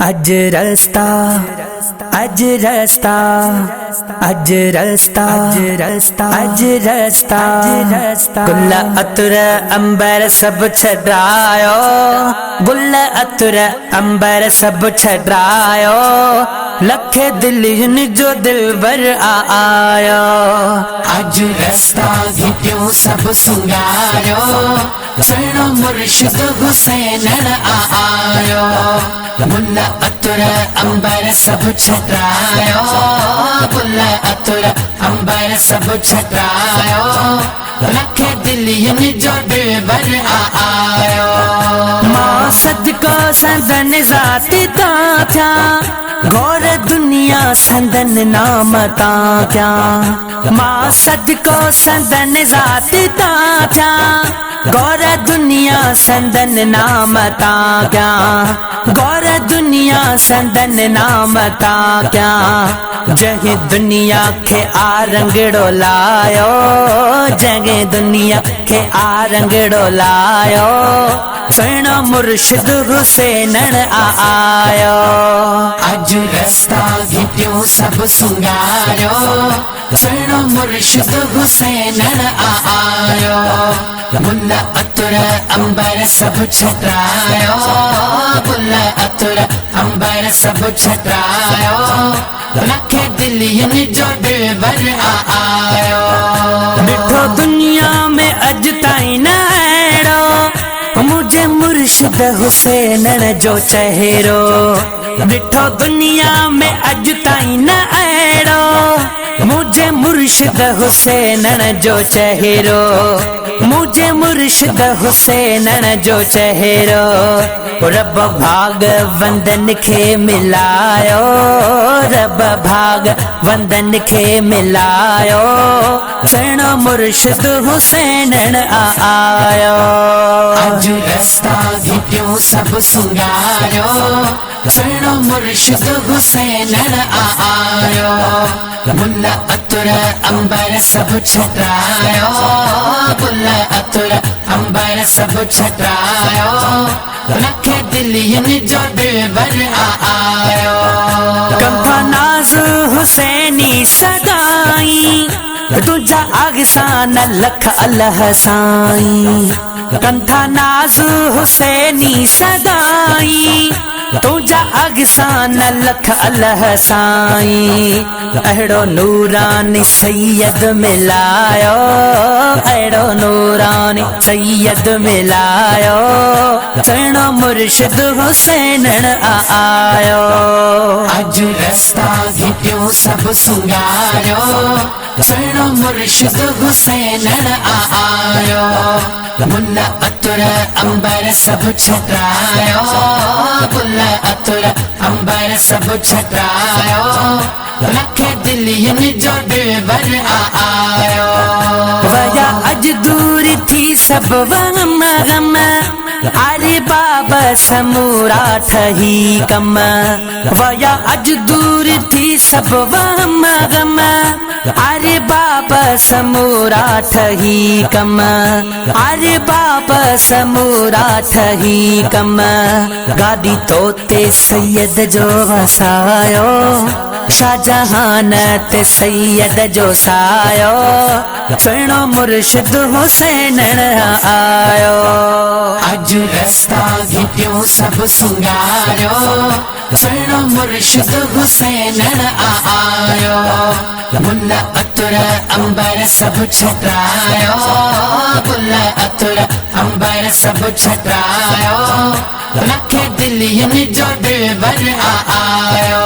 अज रस्ता अज रस्ता अज रस्ता अज रस्ता गुल अतर अंबर सब छड़ायो गुल अतर अंबर सब छड़ायो लखे दिल जो दिलबर आयो। अज रस्ता घिटियो सब सुंगारो चरणो मुर्शिद हुसैन आयो। गुल अतर अंबर सब छड़ायो गुल अतर अंबर सब छड़ायो लखे दिल जो दिलबर आयो। मां सदको संदन जाति ता क्या गौर दुनिया संदन नाम ता क्या मां सदको संदन जाति ता क्या गौर दुनिया संदन नाम ता क्या गौर दुनिया संदन नाम ता क्या जही दुनिया के आरंगड़ो लायो जगे दुनिया के आरंगड़ो लायो सुनो मुर्शिद हुसैन आयो। अज रस्ता घिटियो सब सुंगारो सुनो मुर्शिद हुसैन आयो। गुल अतर अंबर सब छड़ायो गुल अतर अंबर सब छड़ायो लखे दिल जो दिलबर आयो। डिठो दुनिया में अज ताईं न अहिड़ो मुझे मुर्शिद हुसैन जो चेहरो डिठो दुनिया में अज ताईं न अहिड़ो मुझे मुर्शिद हुसैन जो चेहरो मुझे मुर्शिद हुसैन जो चेहरो रब भाग वंदन के मिलायो रब भाग वंदन के मिलायो सुनो मुर्शिद हुसैन आयो। अज रस्ता घिटियो सब सुंगारो सुनो मुर्शिद हुसैन आयो। गुल अतर अंबर सब छड़ायो गुल अतर अंबर सब छड़ायो लखे दिल जो दिलबर आयो। कंथा नाज हुसैनी सगाई तुझा आगसान लख अल्लाह साईं कंथा नाज हुसैनी सगाई तुझा अगसान लख अल्लाह साईं अहिड़ो नूरानी सैयद मिलायो अहिड़ो नूरानी सैयद मिलायो सुनो मुर्शिद हुसैन आयो। अज रस्ता घिटियो सब सुंगारो सुनो मुर्शिद हुसैन आयो। गुल अतर अंबर सब छड़ायो गुल अतर अंबर सब छड़ायो लखे दिल जो दिलबर आयो। वया अज दूर थी सब वम गम अरे बाबा समूरा ठही कम वया अज दूर थी सब वम गम अरे बाबा समूरा ठही कम अरे बाबा समूरा ठही कम गादी तोते सैयद जो वसायो शाहजहान ते सैयद जो सायो सुनो मुर्शिद हुसैन आयो। अज रस्ता घिटियो सब सुंगारो सुनो मुर्शिद हुसैन आयो। गुल अतर अंबर सब छड़ायो गुल अतर अंबर सब छड़ायो लखे दिल जो दिलबर आयो।